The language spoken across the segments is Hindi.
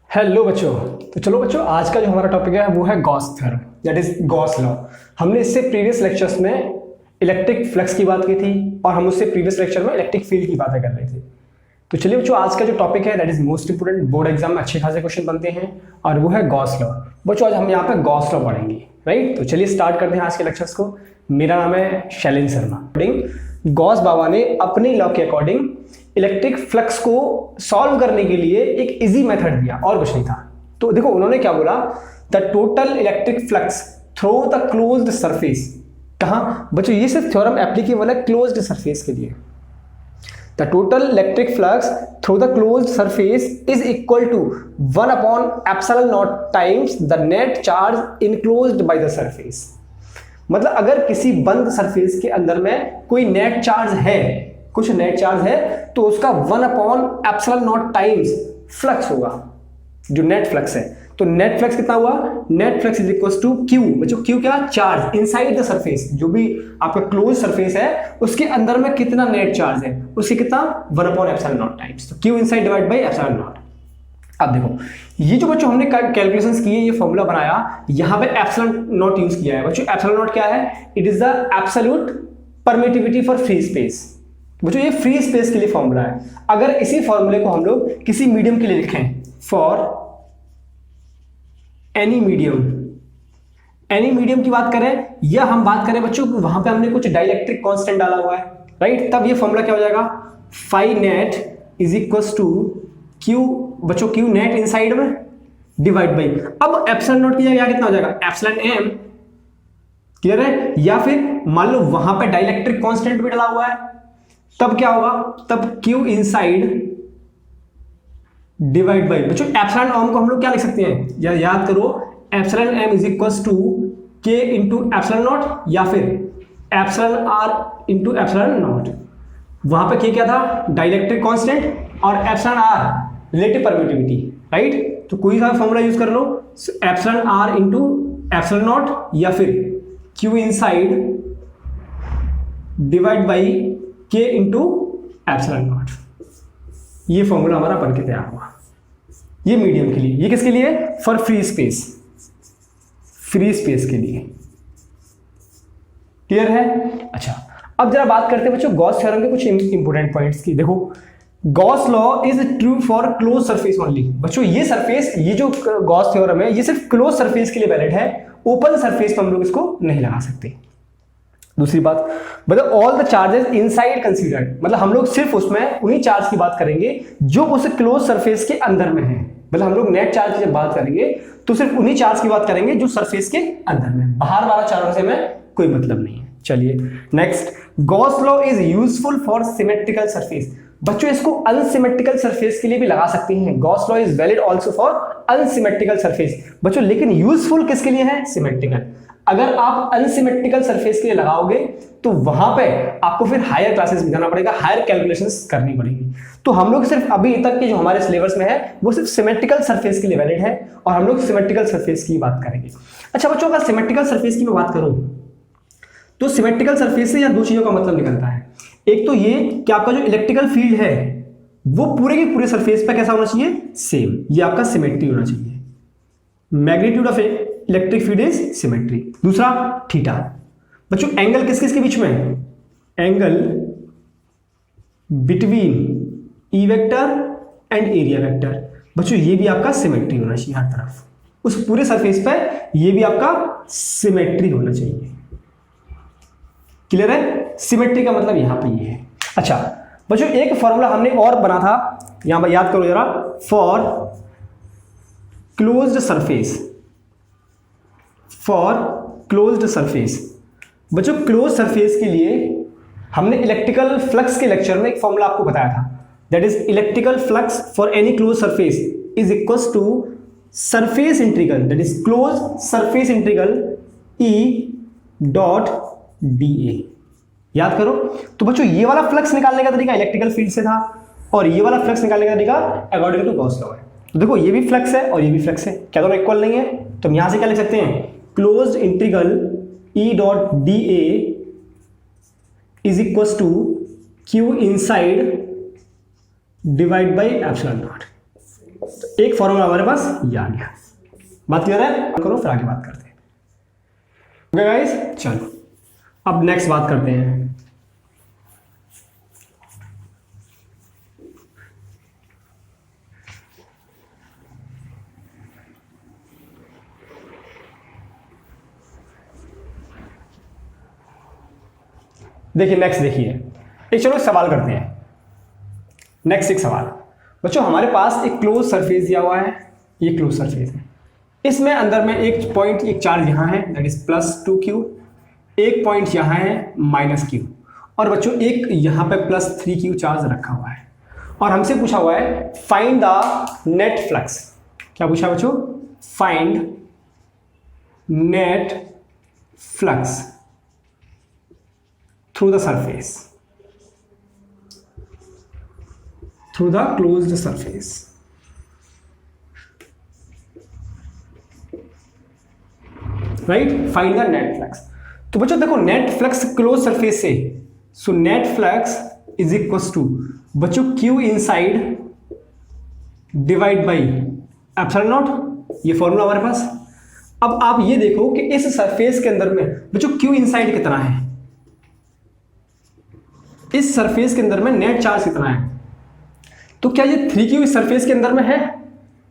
हेलो बच्चों। तो चलो बच्चों, आज का जो हमारा टॉपिक है वो है Gauss theorem, that is Gauss law. हमने इससे प्रीवियस लेक्चर्स में इलेक्ट्रिक फ्लक्स की बात की थी और हम उससे प्रीवियस लेक्चर में इलेक्ट्रिक फील्ड की बातें कर रहे थे। तो चलिए बच्चों, आज का जो टॉपिक है that is most important, board exam में अच्छे खासे क्वेश्चन बनते हैं और वो है गॉस लॉ। बच्चों आज हम यहाँ पे गॉस लॉ पढ़ेंगे, राइट। तो चलिए स्टार्ट करते हैं आज के लेक्चर्स को। मेरा नाम है शैलेंद्र शर्मा। गॉस बाबा ने अपने लॉ के अकॉर्डिंग इलेक्ट्रिक फ्लक्स को सॉल्व करने के लिए एक इजी मेथड दिया और कुछ नहीं था। तो देखो उन्होंने क्या बोला, the total electric flux through the closed surface. कहाँ बच्चों, ये सिर्फ थ्योरम एप्लीकेबल है क्लोज्ड सरफेस के लिए। The total electric flux through the closed surface is equal to 1 upon epsilon naught times the net charge enclosed by the surface. मतलब अगर किसी बंद सरफेस के अंदर में कोई नेट चार्ज है, कुछ नेट चार्ज है, तो उसका 1 upon epsilon naught times flux होगा, जो नेट फ्लक्स है। तो नेट फ्लक्स कितना हुआ, net flux is equal to Q. बच्चों क्यू क्या, चार्ज इनसाइड द सरफेस, जो भी आपका क्लोज सरफेस है उसके अंदर में कितना नेट चार्ज है, उसके कितना 1 अपॉन एप्सिलॉन नॉट टाइम्स। तो Q inside divide by epsilon not. अब देखो ये जो बच्चों हमने कैलकुलेशंस किए, ये फॉर्मूला बनाया, यहां पे एप्सिलॉन नॉट यूज किया है। बच्चों एप्सिलॉन नॉट क्या है, it is the absolute permittivity for free space. बच्चों ये फ्री स्पेस के लिए फॉर्मूला है। अगर इसी फॉर्मूले को हम लोग किसी मीडियम के लिए लिखें, फॉर एनी मीडियम की बात करें, या हम बात करें बच्चों वहां पे हमने कुछ डाइलेक्ट्रिक कांस्टेंट डाला हुआ है, राइट, तब ये फॉर्मूला क्या हो जाएगा, phi net is equal to Q, बच्चों क्यू नेट इनसाइड में डिवाइड बाई, अब एप्सिलॉन नॉट की जगह कितना हो जाएगा, एप्सिलॉन एम। क्लियर है। या फिर मान लो वहां पे डाइलेक्ट्रिक कांस्टेंट भी डाला हुआ है, तब क्या होगा, तब क्यू इनसाइड डिवाइड बाई, बच्चों एप्सिलॉन ओम को हम लोग क्या लिख सकते हैं, याद करो, epsilon M is equal to K into epsilon naught, या फिर epsilon R into epsilon naught. वहां पे क्या था, डाइलेक्ट्रिक कांस्टेंट, और epsilon R relative permittivity, right. तो कोई सा फॉर्मूला यूज कर लो, epsilon R into epsilon naught, या फिर Q inside divide by K into epsilon naught. ये फॉर्मूला हमारा बनके तैयार हुआ। ये मीडियम के लिए, ये किसके लिए, for free space, free space के लिए। क्लियर है। अच्छा अब जरा बात करते हैं बच्चों गॉस थ्योरम के कुछ इंपोर्टेंट पॉइंट्स की। देखो Gauss law is true for close surface only. बच्चों ये सरफेस, ये जो गॉस थ्योरम है, ये सिर्फ क्लोज सरफेस के लिए वैलिड है, ओपन सरफेस पर हम लोग इसको नहीं लगा सकते। दूसरी बात, मतलब all the charges inside considered, मतलब हम लोग सिर्फ उसमें उन्हीं चार्ज की बात करेंगे जो उस क्लोज सरफेस के अंदर में है। मतलब हम लोग नेट चार्ज की जब बात करेंगे तो सिर्फ उन्हीं चार्ज की बात करेंगे जो सरफेस के अंदर में, बाहर वाला चार्ज से में कोई मतलब नहीं है। चलिए next, Gauss law is useful for symmetrical surface. बच्चों इसको अनसिमेट्रिकल सरफेस के लिए भी लगा सकते हैं। Gauss law is valid also for unsymmetrical surface. बच्चों लेकिन यूजफुल किसके लिए है, सिमेट्रिकल। अगर आप अनसिमेट्रिकल सरफेस के लिए लगाओगे तो वहां पे आपको फिर हायर क्लासेस में जाना पड़ेगा, हायर कैलकुलेशंस करनी पड़ेगी। तो हम लोग सिर्फ अभी तक के जो हमारे सिलेबस में है वो सिर्फ सिमेट्रिकल सरफेस के लिए वैलिड है और हम लोग सिमेट्रिकल सरफेस की बात करेंगे। अच्छा बच्चों, अगर सिमेट्रिकल सरफेस की मैं बात करूं तो सिमेट्रिकल सरफेस से या दो चीजों का मतलब निकलता है। एक तो ये कि आपका जो इलेक्ट्रिकल फील्ड है वो पूरे के पूरे सरफेस पे कैसा होना चाहिए, सेम, ये आपका सिमेट्री होना चाहिए। Magnitude of electric field is symmetry. दूसरा थीटा। बच्चों एंगल किस किस के बीच में, angle between E vector and area vector. बच्चों ये भी आपका सिमेट्री होना चाहिए हर तरफ, उस पूरे सरफेस पे ये भी आपका सिमेट्री होना चाहिए। क्लियर है। सिमेट्री का मतलब यहां पे ये है। अच्छा बच्चों एक फॉर्मूला हमने और बना था, यहां पर याद करो जरा, for closed surface, for closed surface. बच्चों क्लोज सरफेस के लिए हमने इलेक्ट्रिकल फ्लक्स के लेक्चर में एक फॉर्मूला आपको बताया था, that is electrical flux for any close surface is equal to surface integral, that is close surface integral E dot d A. याद करो। तो बच्चों ये वाला फ्लक्स निकालने का तरीका इलेक्ट्रिकल फील्ड से था और ये वाला फ्लक्स निकालने का तरीका अकॉर्डिंग टू गॉस लॉ है। तो देखो ये भी फ्लक्स है और ये भी फ्लक्स है, क्या दोनों इक्वल नहीं है? तो हम यहां से क्या लिख सकते हैं, closed integral E dot d A is equal to Q inside divide by epsilon naught. तो एक फॉर्मूला हमारे पास ये आ गया। बात क्लियर है? करो फिर आगे बात करते हैं। ओके गाइस, चलो अब नेक्स्ट बात करते हैं। देखिए नेक्स्ट, देखिए एक, चलो सवाल करते हैं। नेक्स्ट एक सवाल बच्चों, हमारे पास एक क्लोज सरफेस दिया हुआ है, ये क्लोज सरफेस है, इसमें अंदर में एक पॉइंट, एक चार्ज यहाँ है दैट इज +2q, एक पॉइंट यहाँ है -q, और बच्चों एक यहाँ पे +3q चार्ज रखा हुआ है, और हमसे पूछा हुआ है फाइंड द नेट फ्लक्स। क्या पूछा बच्चों? Find net flux through the surface, through the closed surface। Right, find the net flux. तो बच्चों देखो नेट फ्लक्स क्लोज सरफेस से, so net flux is equal to बच्चों q inside divide by epsilon naught, ये फॉर्मूला हमारे पास। अब आप ये देखो कि इस सरफेस के अंदर में बच्चों q इनसाइड कितना है, इस सरफेस के अंदर में नेट चार्ज कितना है, तो क्या ये 3q इस सरफेस के अंदर में है?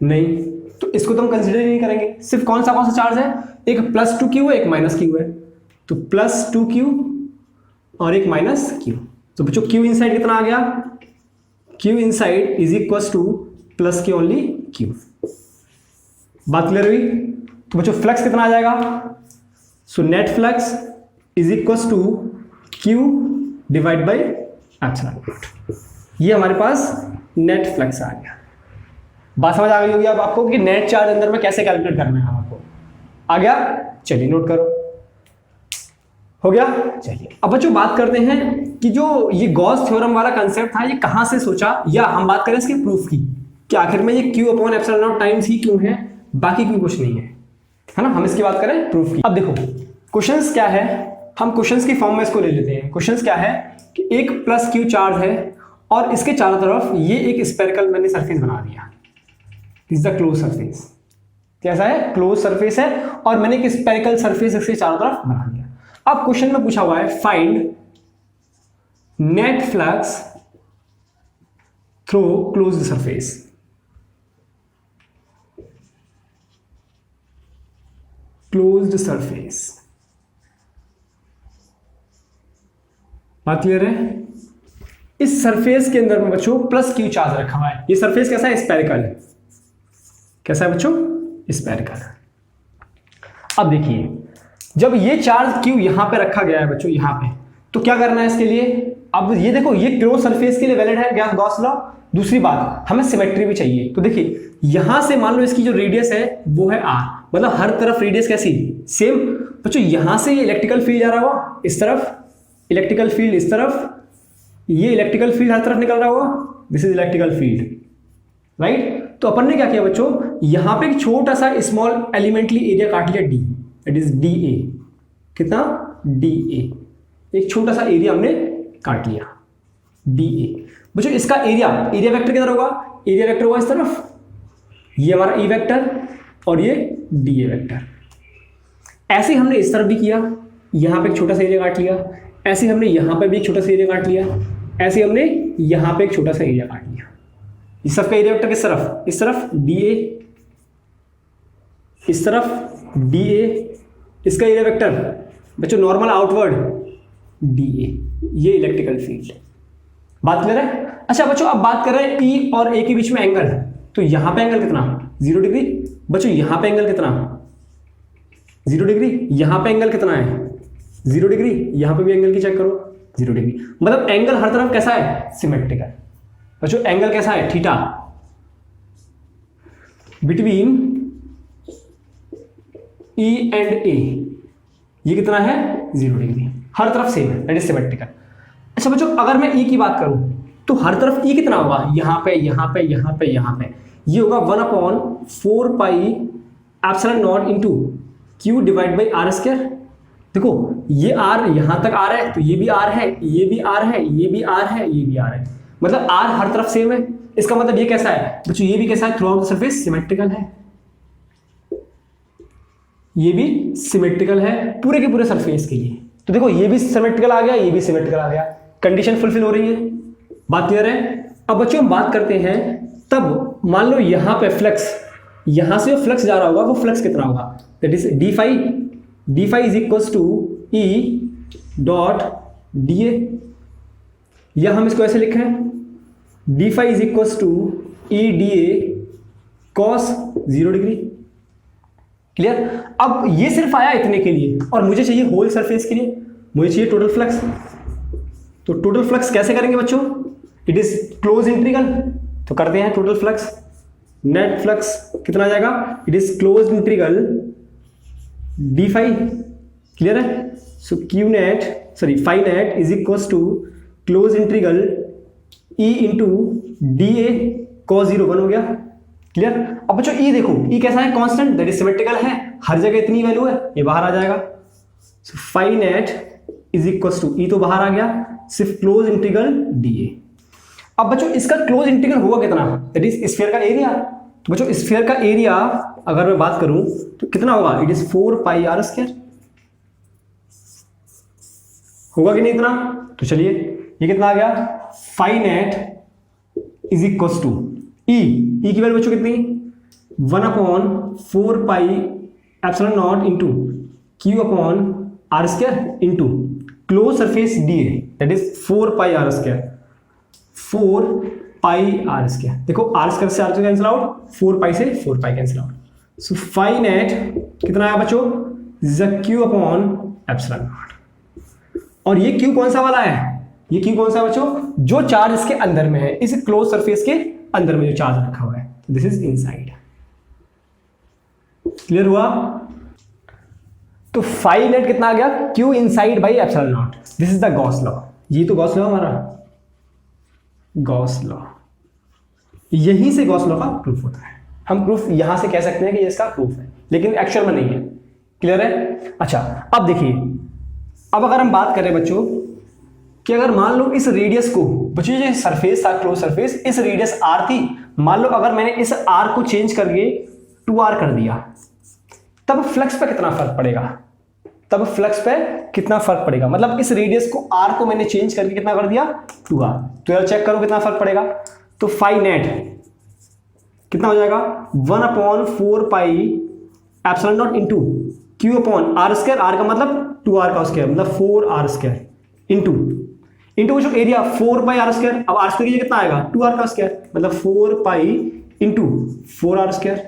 नहीं, तो इसको तो हम कंसीडर ही नहीं करेंगे। सिर्फ कौन सा चार्ज है, एक +2q है, एक -q है, तो +2q और एक -q। तो बच्चों q इनसाइड कितना आ गया? q inside is equal to +q only q। बात क्लियर हुई? तो बच्चों फ्लक्स कितना आ जाएगा? So net flux is equal to q divide by epsilon naught. ये हमारे पास नेट फ्लक्स आ गया। बात समझ आ गई होगी अब आपको कि नेट चार्ज अंदर में कैसे कैलकुलेट करना है आपको। आ गया? चलिए नोट करो। हो गया? चलिए अब बच्चों बात करते हैं कि जो ये गॉस थ्योरम वाला कंसेप्ट था ये कहां से सोचा, या हम बात करें इसके प्रूफ की कि आखिर में ये q/ε0 टाइम्स ही क्यों है, बाकी क्यों कुछ नहीं है ना। हम इसकी बात करें प्रूफ की। अब देखो क्वेश्चंस क्या है, हम क्वेश्चंस की फॉर्म में इसको ले लेते हैं। क्वेश्चंस क्या है कि एक +q चार्ज है और इसके चारों तरफ ये एक स्फेरिकल मैंने सरफेस बना दिया, this is the close surface. कैसा है? क्लोज सरफेस है और मैंने एक स्फेरिकल सरफेस इसके चारों तरफ बना दिया। अब क्वेश्चन में पूछा हुआ है find net flux through closed surface. Closed surface, बात क्लियर है? इस सरफेस के अंदर में बच्चों +q चार्ज रखा हुआ है। ये सरफेस कैसा है? स्फेरिकल। कैसा है बच्चों? स्फेरिकल। अब देखिए जब ये चार्ज q यहां पे रखा गया है बच्चों, यहां पे, तो क्या करना है इसके लिए? अब ये देखो ये क्लोज सरफेस के लिए वैलिड है गॉस लॉ। दूसरी बात हमें सिमेट्री भी चाहिए, तो देखिए यहां से मान लो इसकी जो रेडियस है वो है r, मतलब हर तरफ रेडियस कैसी? सेम। बच्चों यहां से ये इलेक्ट्रिकल फील्ड जा रहा होगा इस तरफ, इलेक्ट्रिकल फील्ड इस तरफ, ये इलेक्ट्रिकल फील्ड हर तरफ निकल रहा होगा, this is electrical field, right. तो अपन ने क्या किया बच्चों, यहां पे एक छोटा सा स्मॉल एलिमेंटली एरिया काट लिया d, दैट इज dA। कितना? dA, एक छोटा सा एरिया हमने काट लिया dA। बच्चों इसका एरिया वेक्टर किधर होगा? एरिया वेक्टर होगा इस तरफ, ये हमारा E वेक्टर और ये dA वेक्टर। ऐसे ही हमने इस तरफ भी किया, यहां पे एक छोटा सा एरिया काट लिया, ऐसे हमने यहां पे भी एक छोटा सा एरिया काट लिया, ऐसे हमने यहां पे एक छोटा सा एरिया काट लिया। इस सबका एरिया वेक्टर किस तरफ? इस तरफ dA, इस तरफ dA, इसका एरिया वेक्टर बच्चों नॉर्मल आउटवर्ड dA। ये इलेक्ट्रिकल फील्ड। बात क्लियर है? अच्छा बच्चों अब बात कर रहे हैं E और A के बीच में एंगल, तो यहां पे एंगल कितना? 0 डिग्री। बच्चों यहां पे एंगल कितना? 0 डिग्री। यहां पे एंगल कितना है? 0 डिग्री। यहां पे भी एंगल की चेक करो, 0 डिग्री। मतलब एंगल हर तरफ कैसा है? सिमेट्रिकल। बच्चों एंगल कैसा है? Theta between E and A, ये कितना है? 0 डिग्री। हर तरफ सेम है, दैट इज सिमेट्रिकल। अच्छा बच्चों अगर मैं E की बात करूं तो हर तरफ E कितना होगा? यहां पे, यहां पे, यहां पे, यहां पे, ये होगा 1/4 pi epsilon not into Q divide by R square. देखो ये R यहां तक आ रहा है, तो ये भी R है, ये भी R है, ये भी R है, ये भी R है, मतलब आर हर तरफ सेम है, इसका मतलब ये कैसा है बच्चों, ये भी कैसा है, through out the surface symmetrical है, ये भी सिमेट्रिकल है पूरे के पूरे सरफेस के लिए। तो देखो ये भी सिमेट्रिकल आ गया, ये भी सिमेट्रिकल आ गया, कंडीशन फुलफिल हो रही है, बात क्लियर है। अब बच्चों हम बात करते हैं, तब मान लो यहां पे फ्लक्स, यहां से जो फ्लक्स जा रहा होगा वो फ्लक्स कितना होगा, that is d phi is equal to E dot d A, या हम इसको ऐसे लिखें d phi is equal to E d A cos 0 degree. Clear. अब ये सिर्फ आया इतने के लिए, और मुझे चाहिए होल सरफेस के लिए, मुझे चाहिए टोटल फ्लक्स। तो टोटल फ्लक्स कैसे करेंगे बच्चों, इट इज क्लोज इंटीग्रल, तो करते हैं टोटल फ्लक्स, नेट फ्लक्स कितना आ जाएगा, it is close integral D phi. Clear है। So Q net sorry phi net is equal to close integral E into D A cos 0 1 हो गया। क्लियर। अब बच्चों ई देखो, ई कैसा है, कांस्टेंट, दैट इज सिमेट्रिकल है, हर जगह इतनी वैल्यू है, ये बाहर आ जाएगा। So phi net is equal to E तो बाहर आ गया, सिर्फ क्लोज इंटीग्रल डी ए। अब बच्चों इसका क्लोज इंटीग्रल होगा कितना, दैट इज स्फीयर का एरिया। तो बच्चों स्फीयर का एरिया अगर मैं बात करूं तो कितना होगा, it is 4 pi R square, होगा कि नहीं इतना। तो चलिए ये कितना आ गया, phi net is equal to E की वैल्यू बच्चों कितनी, 1/4 pi epsilon naught into Q upon R square into close surface D A, that is 4 pi R square, 4 pi R square. देखो आर स्क्वायर से आर कैंसिल आउट, 4 पाई से 4 pi cancel out. So phi net कितना आया बच्चों, क्यू अपॉन एप्सिलॉन नॉट। और ये क्यू कौन सा वाला है, ये क्यू कौन सा है बच्चों, जो चार्ज इसके अंदर में है, इस क्लोज सरफेस के अंदर में जो चार्ज रखा हुआ है, दिस इज इनसाइड। क्लियर हुआ। तो फाई नेट कितना आ गया, Q inside by epsilon not, this is the Gauss law. ये तो गॉस लॉ हमारा, गॉस लॉ, यहीं से गॉस लॉ का प्रूफ होता है। हम प्रूफ यहां से कह सकते हैं कि इसका प्रूफ है, लेकिन एक्चुअल में नहीं है। क्लियर है। अच्छा अब देखिए, अब अगर हम बात करें बच्चों कि अगर मान लो इस रेडियस को, बच्चों जो सरफेस था क्लोज सरफेस, इस रेडियस आर थी, मान लो अगर मैंने इस आर को चेंज करके 2r कर दिया, तब फ्लक्स पे कितना फर्क पड़ेगा, तब फ्लक्स पे कितना फर्क पड़ेगा, मतलब इस रेडियस को r को मैंने चेंज करके कितना कर दिया 2r, तो यार चेक करो कितना फर्क पड़ेगा। तो फाई नेट कितना हो जाएगा, 1/4 pi epsilon naught into Q upon R square, R का मतलब 2r का स्क्वायर, मतलब 4r स्क्वायर इंटू जो एरिया 4 पाई आर स्क्वायर। अब आर स्क्वायर की कितना आएगा, 2r का स्क्वायर, मतलब 4 pi into 4r square.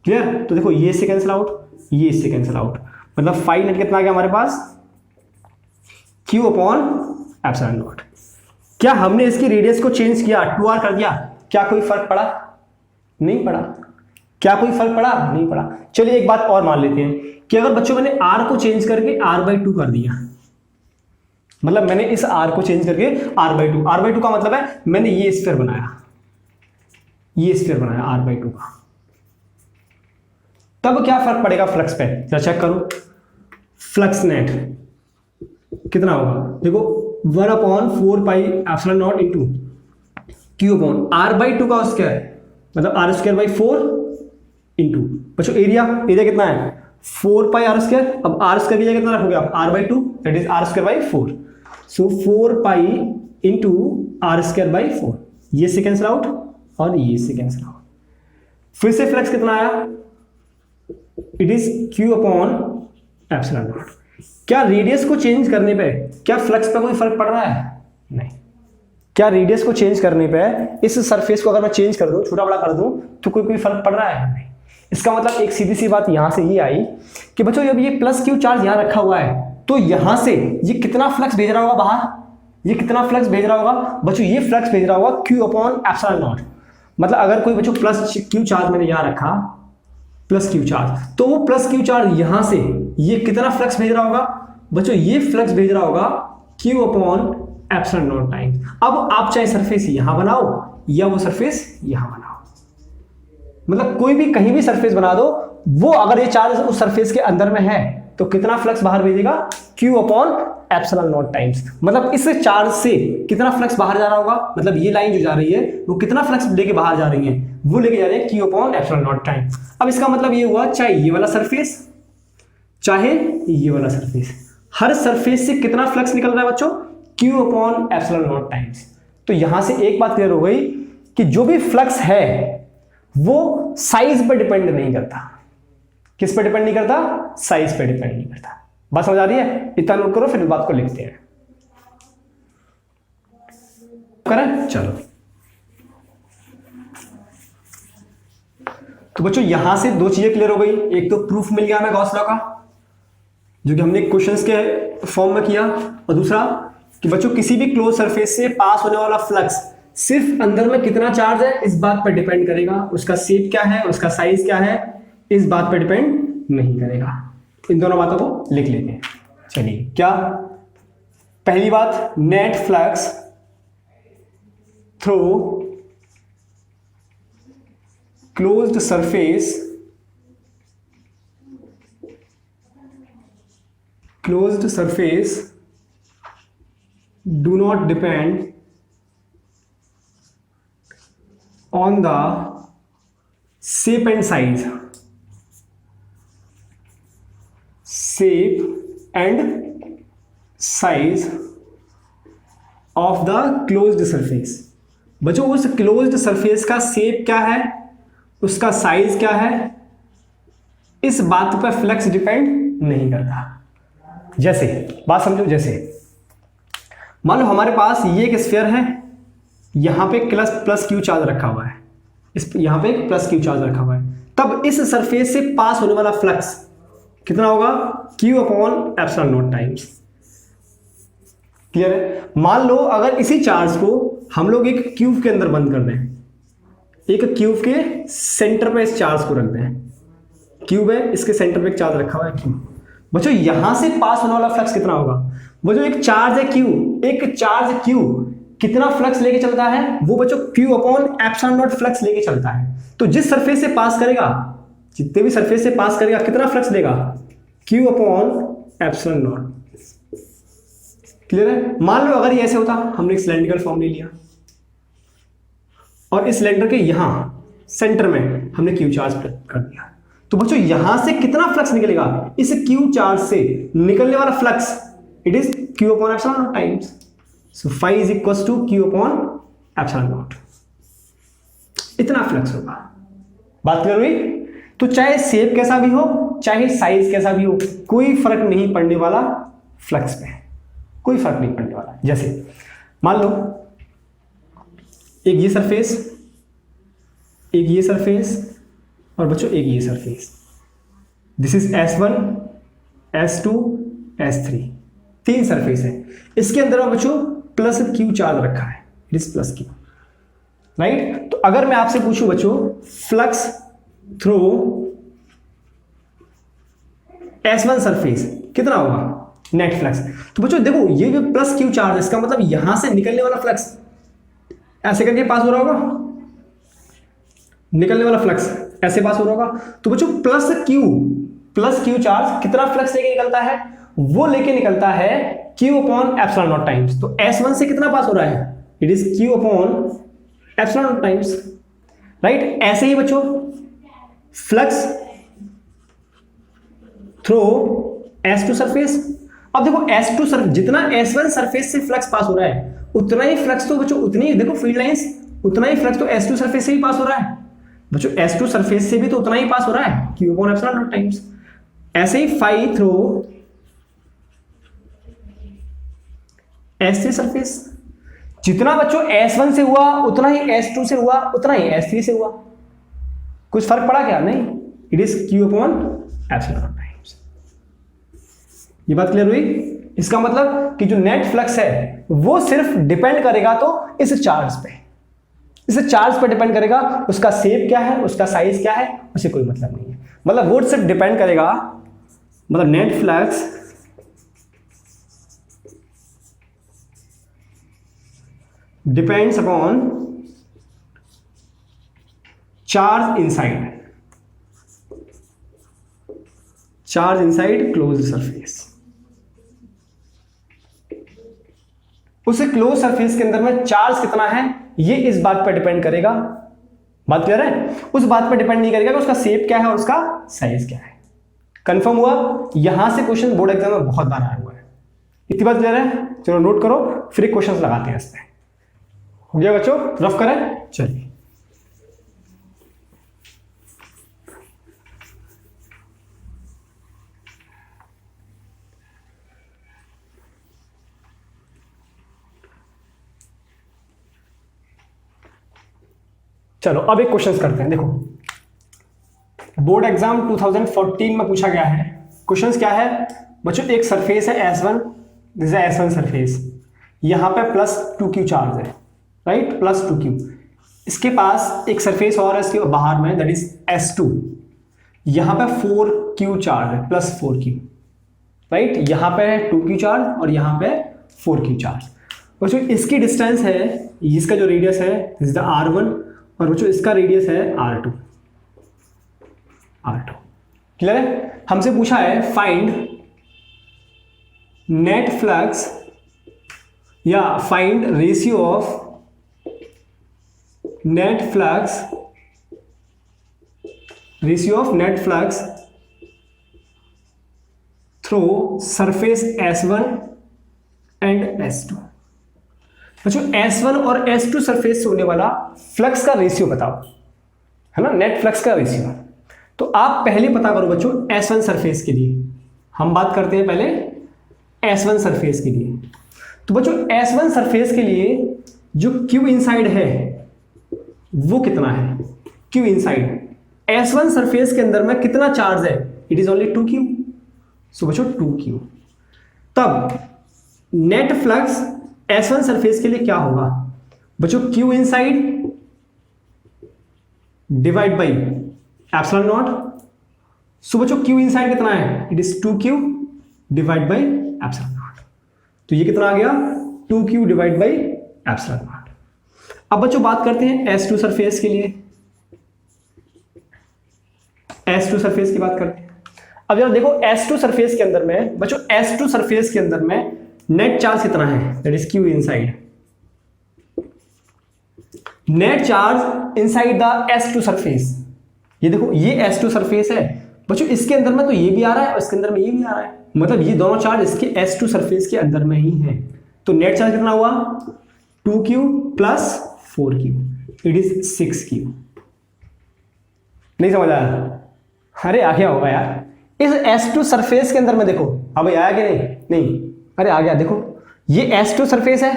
Clear. तो देखो ये इससे कैंसिल आउट, ये इससे कैंसिल आउट, मतलब फाई नेट कितना आ गया हमारे पास, q अपॉन एप्सिलॉन नॉट। क्या हमने इसकी रेडियस को चेंज किया, 2r कर दिया, क्या कोई फर्क पड़ा, नहीं पड़ा। क्या कोई फर्क पड़ा, नहीं पड़ा। चलिए एक बात और मान लेते हैं कि अगर बच्चों मैंने r को चेंज करके r/2 कर दिया, मतलब मैंने इस r को चेंज करके r/2 का मतलब है मैंने ये स्फीयर बनाया, ये स्फीयर बनाया r/2 का, तब क्या फर्क पड़ेगा फ्लक्स पे, जरा चेक करो। फ्लक्स नेट कितना होगा, देखो 1/4 pi epsilon naught into Q upon r/2 का स्क्वायर, मतलब r²/4 इंटू बच्चों एरिया कितना है 4 पाई आर स्क्वायर। अब आर स्क्वायर की जगह कितना रखोगे आप, r/2, that is r²/4। So 4 pi into r²/4, ये से कैंसिल आउट और ये से कैंसिल आउट। फिर से फ्लक्स कितना आया, it is q upon epsilon not. क्या रेडियस को चेंज करने पे क्या फ्लक्स पे कोई फर्क पड़ रहा है, नहीं। क्या रेडियस को चेंज करने पे इस सरफेस को अगर मैं चेंज कर दूं, छोटा बड़ा कर दूं, तो कोई फर्क पड़ रहा है, नहीं। इसका मतलब एक सीधी सी बात यहां से ये आई कि बच्चों जब ये प्लस क्यू चार्ज यहां रखा हुआ है, तो यहां से ये कितना फ्लक्स भेज रहा होगा बाहर, ये कितना फ्लक्स भेज रहा होगा बच्चों, ये फ्लक्स भेज रहा होगा q अपॉन एप्सिलॉन नॉट। मतलब अगर कोई बच्चों प्लस क्यू चार्ज मैंने यहां रखा, प्लस क्यू चार्ज, तो वो प्लस क्यू चार्ज यहां से ये कितना फ्लक्स भेज रहा होगा बच्चों, ये फ्लक्स भेज रहा होगा q upon epsilon naught times. अब आप चाहे सरफेस यहां बनाओ या वो सरफेस यहां बनाओ, मतलब कोई भी कहीं भी सरफेस बना दो, वो अगर ये चार्ज उस सरफेस के अंदर में है तो कितना फ्लक्स बाहर भेजेगा, q upon epsilon naught times, मतलब इस चार्ज से कितना फ्लक्स बाहर जा रहा होगा, मतलब ये लाइन जो जा रही है वो कितना फ्लक्स लेके बाहर जा रही है, वो लेके जा रही है Q upon epsilon not time. अब इसका मतलब ये हुआ चाहे ये वाला सरफेस चाहे ये वाला सरफेस, हर सरफेस से कितना फ्लक्स निकल रहा है बच्चों, Q upon epsilon naught times. तो यहां से एक बात क्लियर हो गई कि जो भी फ्लक्स है वो साइज पर डिपेंड नहीं करता। किस पर डिपेंड नहीं करता, साइज पर डिपेंड नहीं करता। बात समझ आ रही है, इतना नोट करो फिर इस बात को लिखते हैं। करें, चलो। तो बच्चों यहां से दो चीजें क्लियर हो गई, एक तो प्रूफ मिल गया हमें गॉस लॉ का जो कि हमने क्वेश्चंस के फॉर्म में किया, और दूसरा कि बच्चों किसी भी क्लोज सरफेस से पास होने वाला फ्लक्स सिर्फ अंदर में कितना चार्ज है इस बात पर डिपेंड करेगा, उसका शेप क्या है, उसका साइज क्या है, इस बात पर डिपेंड नहीं करेगा। इन दोनों बातों को लिख लेते हैं। चलिए, क्या पहली बात, net flux through closed surface do not depend on the shape and size of the closed surface। बच्चों उस क्लोज्ड सरफेस का शेप क्या है, उसका साइज क्या है, इस बात पर फ्लक्स डिपेंड नहीं करता। जैसे बात समझो, जैसे मान लो हमारे पास ये एक स्फीयर है, यहां पे प्लस क्यू चार्ज रखा हुआ है, यहां पे एक प्लस क्यू चार्ज रखा हुआ है, तब इस सरफेस से पास होने वाला फ्लक्स कितना होगा, Q upon epsilon naught times. Clear है। मान लो अगर इसी चार्ज को हम लोग एक क्यूब के अंदर बंद कर दें, एक क्यूब के सेंटर पे इस चार्ज को रख दें, क्यूब है इसके सेंटर पे एक चार्ज रखा हुआ है क्यूब। बच्चों यहां से पास होने वाला फ्लक्स कितना होगा, वो जो एक चार्ज है क्यू, एक चार्ज क्यू कितना फ्लक्स लेके चलता है, वो बच्चों Q upon epsilon not flux लेके चलता है। तो जिस सरफेस से पास करेगा, जितने भी सरफेस से पास करेगा कितना फ्लक्स देगा, Q upon epsilon not. Clear है। मान लो अगर ये ऐसे होता, हमने एक सिलेंड्रिकल फॉर्म ले लिया और इस सिलेंडर के यहां सेंटर में हमने Q चार्ज कर दिया, तो बच्चों यहां से कितना फ्लक्स निकलेगा, इस Q चार्ज से निकलने वाला flux it is Q upon epsilon naught times. So phi is equal to Q upon epsilon naught, इतना फ्लक्स होगा। बात क्लियर हुई। तो चाहे शेप कैसा भी हो, चाहे साइज कैसा भी हो, कोई फर्क नहीं पड़ने वाला फ्लक्स पे, कोई फर्क नहीं पड़ने वाला। जैसे मान लो एक ये सरफेस, एक ये सरफेस और बच्चों एक ये surface, this is S1 S2 S3, तीन सरफेस है। इसके अंदर बच्चों प्लस क्यू चार्ज रखा है, it is plus Q, right. तो अगर मैं आपसे पूछूं बच्चों फ्लक्स थ्रू S1 सरफेस कितना होगा, नेट फ्लक्स, तो बच्चों देखो ये जो प्लस क्यू चार्ज है इसका मतलब यहां से निकलने वाला फ्लक्स ऐसे करके पास हो रहा होगा, निकलने वाला फ्लक्स ऐसे पास हो रहा होगा। तो बच्चों प्लस क्यू चार्ज कितना फ्लक्स लेके निकलता है, वो लेके निकलता है Q upon epsilon naught times. तो S1 से कितना पास हो रहा है, it is Q upon epsilon naught times, right. ऐसे ही बच्चों फ्लक्स थ्रू S2 सरफेस, अब देखो S2 सरफेस, जितना S1 सरफेस से फ्लक्स पास हो रहा है उतना ही फ्लक्स तो बच्चों उतनी ही, देखो फील्ड लाइंस, उतना ही फ्लक्स तो S2 सरफेस से ही पास हो रहा है बच्चों, S2 सरफेस से भी तो उतना ही पास हो रहा है Q upon epsilon naught times. ऐसे ही phi थ्रू S3 सरफेस, जितना बच्चों S1 से हुआ उतना ही S2 से हुआ, उतना ही S3 से हुआ, कुछ फर्क पड़ा क्या, नहीं, it is Q upon epsilon naught times. ये बात क्लियर हुई। इसका मतलब कि जो नेट फ्लक्स है वो सिर्फ डिपेंड करेगा तो इस चार्ज पे, इस चार्ज पे डिपेंड करेगा, उसका शेप क्या है, उसका साइज क्या है, उसे कोई मतलब नहीं है। मतलब वो सिर्फ डिपेंड करेगा, मतलब net flux depends upon charge inside closed surface. उस क्लोज सरफेस के अंदर में चार्ज कितना है ये इस बात पर डिपेंड करेगा। बात क्लियर है? उस बात पर डिपेंड नहीं करेगा कि उसका शेप क्या है और उसका साइज क्या है। कंफर्म हुआ? यहां से क्वेश्चन बोर्ड एग्जाम में बहुत बार आया हुआ है। इतनी बात क्लियर है? चलो नोट करो, फिर क्वेश्चन लगाते हैं इस पे। हो गया बच्चों? रफ करें, चलिए। चलो अब एक क्वेश्चन करते हैं। देखो बोर्ड एग्जाम 2014 में पूछा गया है। क्वेश्चंस क्या है बच्चों? एक सरफेस है S1, this is S1 surface, यहां पे +2q चार्ज है, राइट, +2q। इसके पास एक सरफेस और है इसके बाहर में, दैट इज S2, यहां पे 4q चार्ज है, +4q, राइट। यहां पे है 2q चार्ज और यहां पे 4q चार्ज। बच्चों इसकी डिस्टेंस है, इसका जो रेडियस है दिस इज द R1, और बच्चों इसका रेडियस है R2। क्लियर है? हमसे पूछा है फाइंड नेट फ्लक्स या find ratio of net flux through surface S1 and S2। बच्चों S1 और S2 सरफेस से होने वाला फ्लक्स का रेशियो बताओ, है ना, नेट फ्लक्स का रेशियो। तो आप पहले पता करो बच्चों S1 सरफेस के लिए। हम बात करते हैं पहले S1 सरफेस के लिए। तो बच्चों S1 सरफेस के लिए जो Q इनसाइड है वो कितना है? Q इनसाइड S1 सरफेस के अंदर में कितना चार्ज है? It is only 2q। सो बच्चों 2q। तब नेट फ्लक्स S1 सरफेस के लिए क्या होगा बच्चों? Q inside divide by epsilon naught. So बच्चों Q इनसाइड कितना है? It is 2q divide by epsilon naught. तो ये कितना आ गया? 2q divide by epsilon not. अब बच्चों बात करते हैं S2 सरफेस के लिए। S2 सरफेस की बात करते हैं। अब जरा देखो S2 सरफेस के अंदर में बच्चों, S2 सरफेस के अंदर में नेट चार्ज कितना है? That is Q inside. Net charge inside the S2 surface. ये देखो ये S2 सरफेस है बच्चों, इसके अंदर में तो ये भी आ रहा है और इसके अंदर में ये भी आ रहा है, मतलब ये दोनों चार्ज इसके S2 सरफेस के अंदर में ही है। तो नेट चार्ज कितना हुआ? 2q plus 4q, it is 6q। नहीं समझ आया? अरे आ गया होगा यार। इस S2 सरफेस के अंदर में देखो, अब आया कि नहीं? अरे आ गया। देखो ये S2 सरफेस है,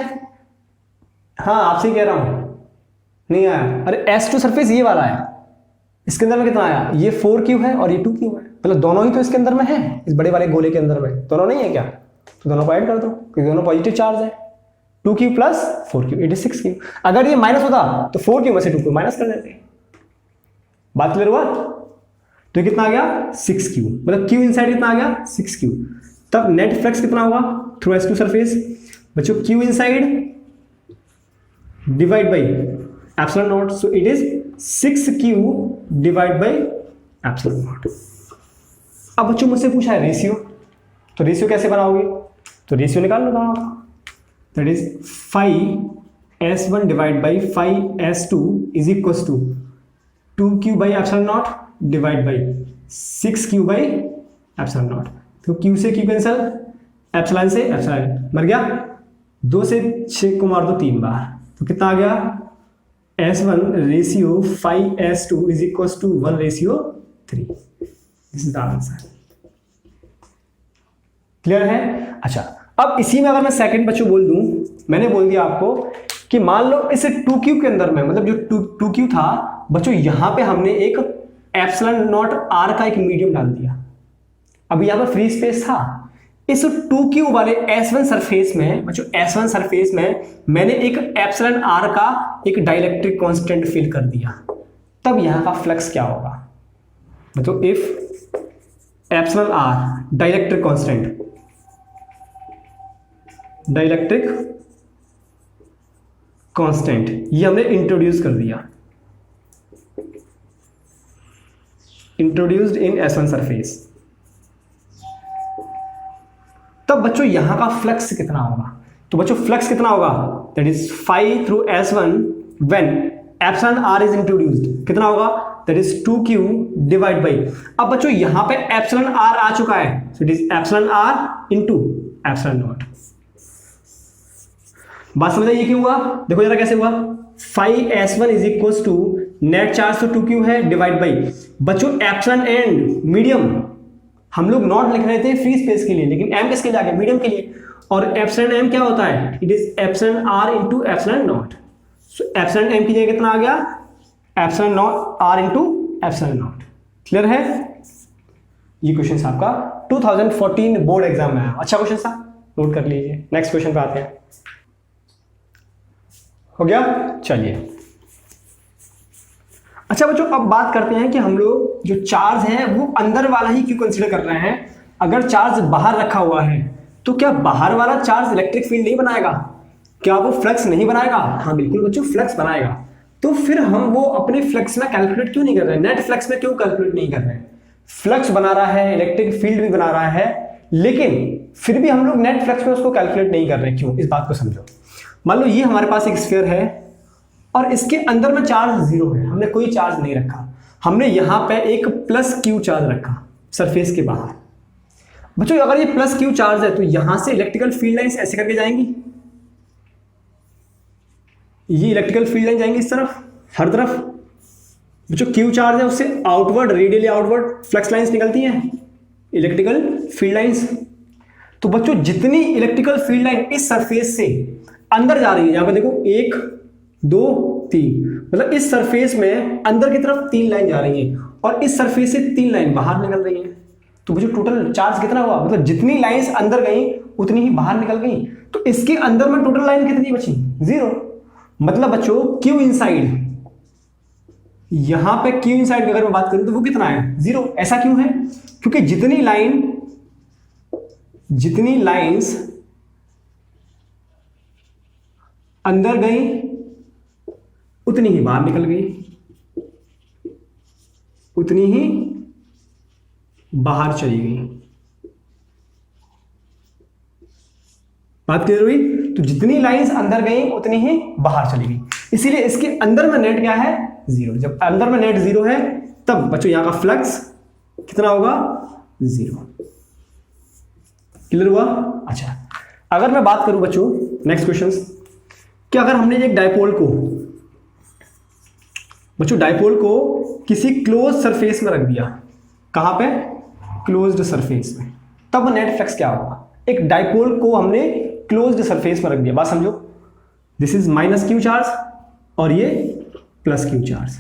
हाँ आपसे कह रहा हूं, नहीं आया। अरे S2 सरफेस ये वाला है, इसके अंदर में कितना आया? ये 4q है और ये 2q है, मतलब दोनों ही तो इसके अंदर में है, इस बड़े वाले गोले के अंदर में दोनों नहीं है क्या? तो दोनों को ऐड कर दो क्योंकि दोनों पॉजिटिव चार्ज है। 2q plus 4q it is 6q। अगर ये माइनस होता तो 4q में से 2q माइनस कर देते। बात क्लियर हुआ? तो कितना आ गया? 6q, मतलब q इनसाइड कितना आ गया? 6q। तब नेट फ्लक्स कितना होगा थ्रू S2 सरफेस बच्चों? q inside divide by epsilon naught, so it is 6q divide by epsilon not. अब बच्चों मुझसे पूछा है रेशियो, तो रेशियो कैसे बनाओगे? तो रेशियो निकाल लो दोनों का, that is 5s1 divide by 5s2 is equal to 2q by epsilon naught divide by 6q by epsilon naught. तो q से q कैंसिल, एप्सिलॉन से एप्सिलॉन मर गया, 2 से 6 को मार दो 3 बार, तो कितना आ गया? S1 ratio 5s2 is equal to 1 ratio 3। This is the answer. Clear है? अच्छा अब इसी में अगर मैं सेकंड बच्चों बोल दूं, मैंने बोल दिया आपको कि मान लो इस 2q के अंदर में, मतलब जो 2q था बच्चों, यहां पे हमने एक एप्सिलॉन नॉट r का एक मीडियम डाल दिया। अब यहां पर फ्री स्पेस था, इस 2q वाले S1 सरफेस में बच्चों, S1 सरफेस में मैंने एक एप्सिलॉन r का एक डाइलेक्ट्रिक कांस्टेंट फिल कर दिया। तब यहां का फ्लक्स क्या होगा बच्चों? If epsilon r dielectric constant, ये हमने इंट्रोड्यूस कर दिया, इंट्रोड्यूस्ड इन S1 सरफेस, तब बच्चों यहां का फ्लक्स कितना होगा? तो बच्चों फ्लक्स कितना होगा, that is phi through S1 when epsilon r is introduced, कितना होगा, that is 2q divide by, अब बच्चों यहां पे एप्सिलॉन r आ चुका है, so it is epsilon r into epsilon not. बात समझ आई ये क्यों हुआ, देखो जरा कैसे हुआ, phi S1 is equal to net charge तो 2q है डिवाइड बाई, बच्चों एप्सिलॉन एंड मीडियम हम लोग नॉट लिख रहे थे फ्री स्पेस के लिए, लेकिन m किसके लिए आ गया, मीडियम के लिए, और एप्सिलॉन m क्या होता है, it is epsilon r into epsilon naught, so epsilon m की जगह कितना आ गया, epsilon not r into epsilon not. Clear है, ये क्वेश्चन आपका 2014 बोर्ड एग्जाम में आया, अच्छा क्वेश्चन था, नोट कर लीजिए। नेक्स्ट क्वेश्चन पे आते हैं, हो गया, चलिए। अच्छा बच्चों अब बात करते हैं कि हम लोग जो चार्ज है वो अंदर वाला ही क्यों कंसीडर कर रहे हैं, अगर चार्ज बाहर रखा हुआ है तो क्या बाहर वाला चार्ज इलेक्ट्रिक फील्ड नहीं बनाएगा, क्या वो फ्लक्स नहीं बनाएगा, हाँ बिल्कुल बच्चों फ्लक्स बनाएगा, तो फिर हम वो अपने फ्लक्स में कैलकुलेट क्यों नहीं कर रहे हैं, नेट फ्लक्स में क्यों कैलकुलेट नहीं कर रहे हैं, फ्लक्स बना रहा है, इलेक्ट्रिक फील्ड भी बना रहा है, लेकिन फिर भी हम लोग नेट फ्लक्स में उसको कैलकुलेट नहीं कर रहे, क्यों, इस बात को समझो। मान लो ये हमारे पास एक स्फीयर है और इसके अंदर में चार्ज 0 है, हमने कोई चार्ज नहीं रखा, हमने यहां पे एक प्लस क्यू चार्ज रखा सरफेस के बाहर। बच्चों अगर ये प्लस क्यू चार्ज है तो यहां से इलेक्ट्रिकल फील्ड लाइंस ऐसे करके जाएंगी, ये इलेक्ट्रिकल फील्ड लाइन जाएंगी इस तरफ, हर तरफ। बच्चों क्यू चार्ज है उससे outward, radially outward flux lines निकलती हैं, इलेक्ट्रिकल फील्ड लाइंस। तो बच्चों जितनी इलेक्ट्रिकल फील्ड लाइन इस सरफेस से अंदर जा रही है, यहां पे देखो 1 2 3, मतलब इस सरफेस में अंदर की तरफ 3 लाइन जा रही हैं और इस सरफेस से 3 लाइन बाहर निकल रही हैं, तो मुझे टोटल चार्ज कितना हुआ, मतलब जितनी लाइंस अंदर गई उतनी ही बाहर निकल गई, तो इसके अंदर में टोटल लाइन कितनी बची, 0। मतलब बच्चों Q इनसाइड, यहां पे Q इनसाइड की अगर मैं बात करूं तो वो कितना है, 0। ऐसा क्यों है, क्योंकि जितनी लाइंस अंदर गई उतनी ही बाहर निकल गई, उतनी ही बाहर चली गई। बात क्लियर हुई, तो जितनी लाइंस अंदर गई उतनी ही बाहर चली गई, इसीलिए इसके अंदर में नेट क्या है, 0। जब अंदर में नेट 0 है तब बच्चों यहां का फ्लक्स कितना होगा, 0। क्लियर हुआ। अच्छा अगर मैं बात करूं बच्चों नेक्स्ट क्वेश्चन कि अगर हमने एक डायपोल को, बच्चों डायपोल को किसी क्लोज सरफेस में रख दिया, कहां पे, क्लोज्ड सरफेस में, तब नेट फ्लक्स क्या होगा। एक डायपोल को हमने क्लोज्ड सरफेस में रख दिया, बात समझो, this is minus Q charge और ये plus Q charge,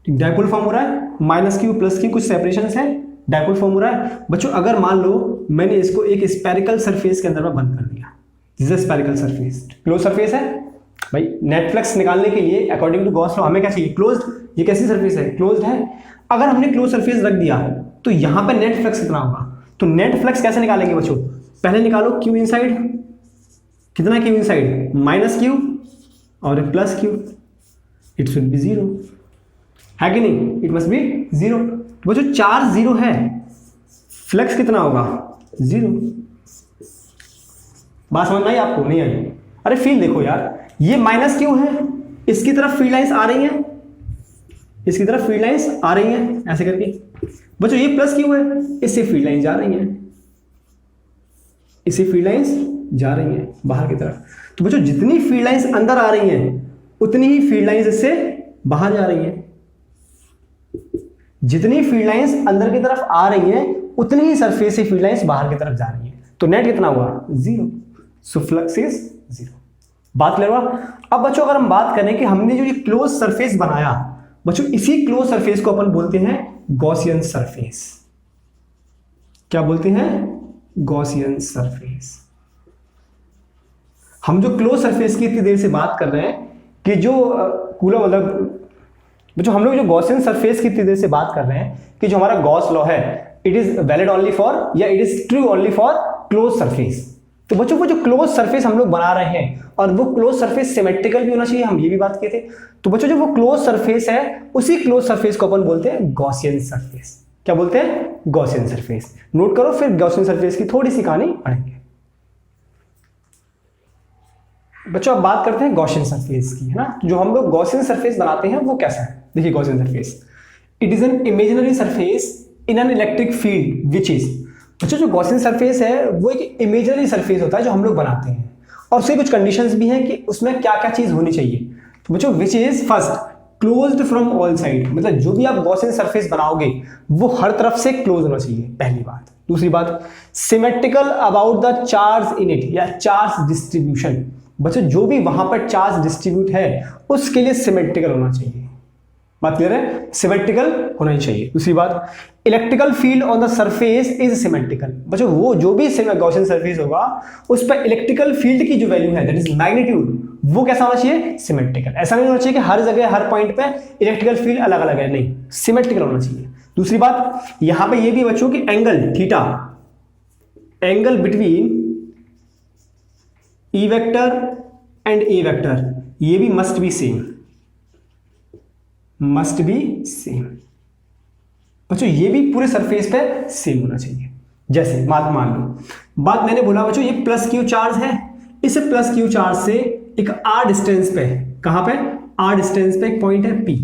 dipole form हो रहा है, माइनस क्यू प्लस क्यू कुछ सेपरेशन है, डायपोल फॉर्म हो रहा है। बच्चों अगर मान लो मैंने इसको एक स्पेरिकल सरफेस के अंदर में बंद कर दिया, this is spherical surface, close surface है भाई, नेट फ्लक्स निकालने के लिए अकॉर्डिंग टू गॉस लॉ हमें क्या चाहिए, क्लोज्ड, ये कैसी सरफेस है, क्लोज्ड है। अगर हमने क्लोज सरफेस रख दिया तो यहां पर नेट फ्लक्स कितना होगा, तो नेट फ्लक्स कैसे निकालेंगे बच्चों, पहले निकालो क्यू इनसाइड, कितना क्यू इनसाइड, माइनस क्यू और plus Q, it should be 0, है कि नहीं, इट मस्ट बी 0। बच्चों चार्ज 0 है, फ्लक्स कितना होगा, 0। बात समझ में आई आपको, नहीं आई, अरे फील देखो यार, ये माइनस क्यू है, इसकी तरफ फील्ड लाइंस आ रही हैं, इसकी तरफ फील्ड लाइंस आ रही हैं ऐसे करके। बच्चों ये प्लस क्यू है, इससे फील्ड लाइंस जा रही हैं, इससे फील्ड लाइंस जा रही हैं बाहर की तरफ। तो बच्चों जितनी फील्ड लाइंस अंदर आ रही हैं उतनी ही फील्ड लाइंस इससे बाहर जा रही हैं, जितनी फील्ड लाइंस अंदर की तरफ आ रही हैं उतनी ही सरफेस से फील्ड लाइंस बाहर की तरफ जा रही हैं, तो नेट कितना हुआ, 0। So flux is 0। बात क्लियर हुआ। अब बच्चों अगर हम बात करें कि हमने जो ये क्लोज सरफेस बनाया, बच्चों इसी क्लोज सरफेस को अपन बोलते हैं गॉसियन सरफेस। क्या बोलते हैं, गॉसियन सरफेस। हम जो क्लोज सरफेस की इतनी देर से बात कर रहे हैं कि जो कूलर मतलब बच्चों हम लोग जो गॉसियन सरफेस की इतनी देर से बात कर रहे हैं कि जो हमारा गॉस लॉ है it is valid only for, या it is true only for close surface. तो बच्चों वो जो क्लोज सरफेस हम लोग बना रहे हैं और वो क्लोज सरफेस सिमेट्रिकल भी होना चाहिए, हम ये भी बात किए थे। तो बच्चों जो वो क्लोज सरफेस है उसी क्लोज सरफेस को अपन बोलते हैं गॉसियन सरफेस। क्या बोलते हैं, गॉसियन सरफेस। नोट करो, फिर गॉसियन सरफेस की थोड़ी सी कहानी पढ़ेंगे। बच्चों अब बात करते हैं गॉसियन सरफेस की, है ना। जो हम लोग गॉसियन सरफेस बनाते हैं वो कैसा है, देखिए Gaussian surface, it is an imaginary surface in an electric field which is. बच्चों जो गॉसियन सरफेस है वो एक इमेजिनरी सरफेस होता है जो हम लोग बनाते हैं, और उसके कुछ कंडीशंस भी हैं कि उसमें क्या क्या चीज होनी चाहिए। तो बच्चों which is first closed from all side, मतलब जो भी आप गॉसियन सरफेस बनाओगे वो हर तरफ से क्लोज होना चाहिए, पहली बात। दूसरी बात, symmetrical about the charge in it, या चार्ज डिस्ट्रीब्यूशन, बच्चों जो भी वहां पर चार्ज डिस्ट्रीब्यूट है उसके लिए सिमेट्रिकल होना चाहिए। बात क्लियर है, सिमेट्रिकल होना ही चाहिए। दूसरी बात, electrical field on the surface is symmetrical, बच्चों वो जो भी गॉसियन सरफेस होगा उस पर इलेक्ट्रिकल फील्ड की जो वैल्यू है दैट इज मैग्नीट्यूड, वो कैसा होना चाहिए, सिमेट्रिकल। ऐसा नहीं होना चाहिए कि हर जगह हर पॉइंट पे इलेक्ट्रिकल फील्ड अलग अलग है, नहीं, सिमेट्रिकल होना चाहिए। दूसरी बात, यहां पे ये भी बच्चों कि angle theta, angle between E vector and A vector, ये भी must be same, must be same. बच्चों ये भी पूरे सरफेस पे सेम होना चाहिए। जैसे मान लो बात मैंने बोला बच्चों, ये प्लस क्यू चार्ज है, इस प्लस क्यू चार्ज से एक आर डिस्टेंस पे, कहां पे, आर डिस्टेंस पे एक पॉइंट है पी,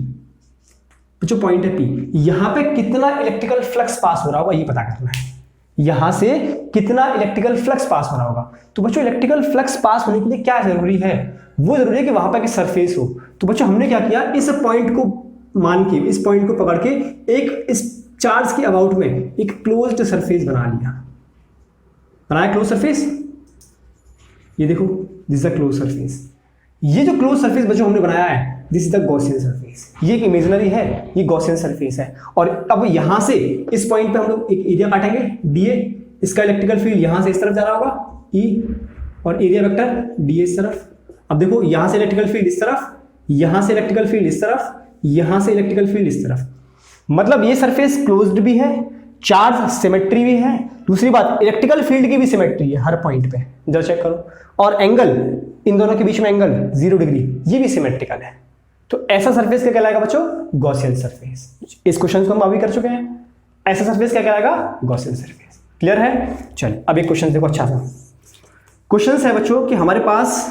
बच्चों पॉइंट है पी, यहां पे कितना इलेक्ट्रिकल फ्लक्स पास हो रहा होगा ये पता करना है, यहां से कितना इलेक्ट्रिकल फ्लक्स पास हो रहा होगा। तो बच्चों इलेक्ट्रिकल फ्लक्स पास होने के लिए क्या जरूरी है, वो जरूरी है कि वहां पर सरफेस हो। तो बच्चों हमने क्या किया, इस पॉइंट को मान के, इस पॉइंट को पकड़ के एक इस चार्ज के अबाउट में एक क्लोज्ड सरफेस बना लिया, बनाया क्लोज सरफेस, ये देखो this is the close surface. ये जो क्लोज सरफेस बच्चों हमने बनाया है this is the Gaussian surface, ये एक इमेजिनरी है, ये गॉसियन सरफेस है। और अब यहां से इस पॉइंट पे हम लोग एक एरिया काटेंगे डीए, इसका इलेक्ट्रिकल फील्ड यहां से इस तरफ जा रहा होगा ई, और एरिया वेक्टर डीए इस तरफ। अब देखो यहां से इलेक्ट्रिकल फील्ड इस तरफ, यहां से इलेक्ट्रिकल फील्ड इस तरफ, यहां से इलेक्ट्रिकल फील्ड इस तरफ, मतलब ये सरफेस क्लोज्ड भी है, चार्ज सिमेट्री भी है, दूसरी बात इलेक्ट्रिकल फील्ड की भी सिमेट्री है हर पॉइंट पे, जरा चेक करो, और एंगल इन दोनों के बीच में एंगल 0 डिग्री, ये भी सिमेट्रिकल है। तो ऐसा सरफेस क्या कहलाएगा बच्चों, गॉसियन सरफेस। इस क्वेश्चन को हम अभी कर चुके हैं, ऐसा सरफेस क्या कहलाएगा, गॉसियन सरफेस। क्लियर है। चलिए अब एक क्वेश्चन देखो, अच्छा सा क्वेश्चन है बच्चों कि हमारे पास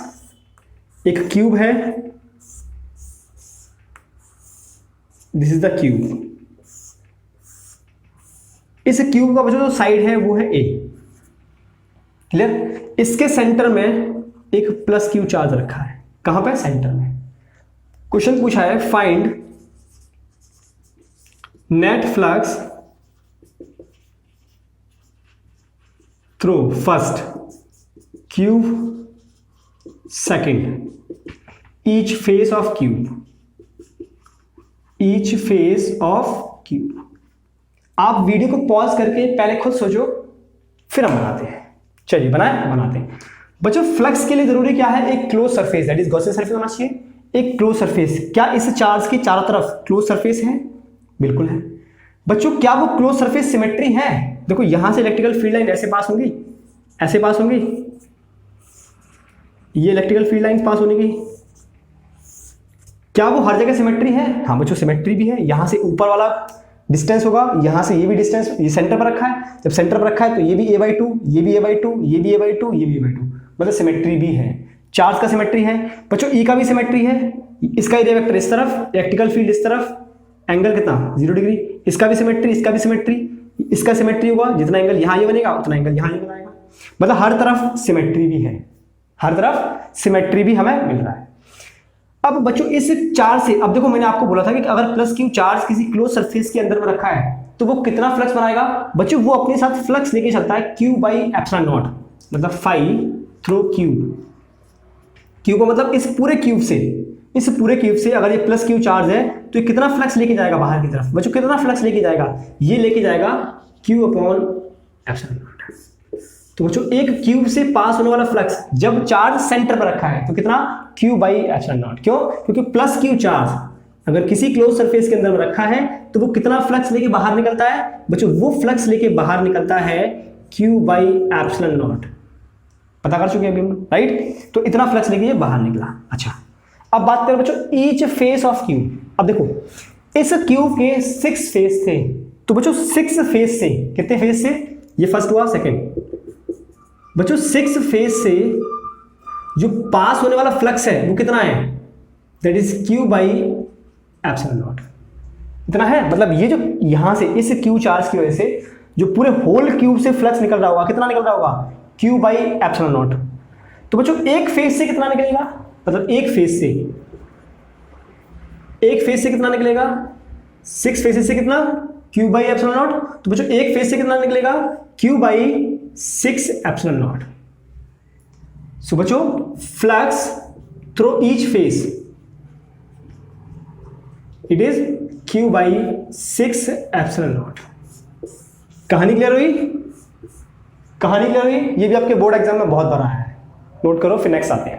एक क्यूब है, दिस इज द क्यूब, इस क्यूब का बच्चों जो साइड है वो है ए, क्लियर। इसके सेंटर में एक प्लस क्यू चार्ज रखा है, कहां पे, सेंटर में। क्वेश्चन पूछा है find net flux through first cube second each face of cube, each face of cube. आप वीडियो को पॉज करके पहले खुद सोचो, फिर हम बनाते हैं। चलिए बनाते हैं बच्चों। फ्लक्स के लिए जरूरी क्या है, एक close surface, that is Gaussian surface होना चाहिए, एक क्लोज सरफेस। क्या इस चार्ज के चारों तरफ क्लोज सरफेस है, बिल्कुल है। बच्चों क्या वो क्लोज सरफेस सिमेट्री है, देखो यहां से इलेक्ट्रिकल फील्ड लाइन ऐसे पास होंगी, ऐसे पास होंगी, ये इलेक्ट्रिकल फील्ड लाइन पास होने की, क्या वो हर जगह सिमेट्री है, हाँ बच्चों सिमेट्री भी है। यहां से ऊपर वाला डिस्टेंस होगा, यहां से ये भी डिस्टेंस, ये सेंटर पर रखा है, जब सेंटर पर रखा है तो ये भी a/2, ये भी a/2, ये भी a/2, ये भी a/2, मतलब सिमेट्री भी है। चार्ज का सिमेट्री है बच्चों, ई का भी सिमेट्री है, इसका एरिया वेक्टर इस तरफ, इलेक्ट्रिकल फील्ड इस तरफ, एंगल कितना 0 डिग्री, इसका भी सिमेट्री, इसका भी सिमेट्री, इसका सिमेट्री होगा, जितना एंगल यहां ये बनेगा उतना एंगल यहां ये बनाएगा, मतलब हर तरफ सिमेट्री भी है, हर तरफ सिमेट्री भी हमें मिल रहा है। अब बच्चों इस चार्ज से, अब देखो मैंने आपको बोला था कि अगर प्लस क्यू चार्ज किसी क्लोज सरफेस के अंदर में रखा है तो वो कितना फ्लक्स बनाएगा बच्चों, वो अपने साथ फ्लक्स लेके चलता है Q/ε0, मतलब फाई थ्रू क्यूब। क्यू को मतलब इस पूरे क्यूब से, इस पूरे क्यूब से अगर ये प्लस क्यू चार्ज है तो ये कितना फ्लक्स लेके जाएगा बाहर की तरफ बच्चों, कितना फ्लक्स लेके जाएगा, ये लेके जाएगा Q/ε0। तो बच्चों एक क्यूब से पास होने वाला फ्लक्स जब चार्ज सेंटर पर रखा है तो कितना, Q/ε0। क्यों, क्योंकि प्लस क्यू चार्ज अगर किसी क्लोज सरफेस के अंदर रखा है तो वो कितना फ्लक्स लेके बाहर निकलता है बच्चों, वो फ्लक्स लेके बाहर निकलता है Q/ε0। पता कर चुके हैं अभी हम, राइट। तो इतना फ्लक्स लेके ये बाहर निकला। अच्छा अब बात करें बच्चों ईच फेस ऑफ क्यूब। अब देखो इस क्यूब के 6 फेस थे, तो बच्चों 6 फेस से, कितने फेस से, ये फर्स्ट हुआ, सेकंड, बच्चों 6 फेस से जो पास होने वाला फ्लक्स है वो कितना है, that is Q by epsilon naught, इतना है। मतलब ये जो यहां से इस Q चार्ज की वजह से जो पूरे होल क्यूब से फ्लक्स निकल रहा होगा, कितना निकल रहा होगा, Q बाई एप्सिलॉन नॉट। तो बच्चों एक फेज से कितना निकलेगा, मतलब एक फेज से कितना निकलेगा, 6 फेजेस से कितना, Q बाई एप्सिलॉन नॉट। तो बच्चों एक फेज से कितना निकलेगा, Q by 6 epsilon naught. So बच्चों flux through each phase it is Q by 6 epsilon not. कहानी क्लियर हुई, कहानी क्लियर हुई। ये भी आपके बोर्ड एग्जाम में बहुत बार आया है, नोट करो। फिर नेक्स्ट आते हैं।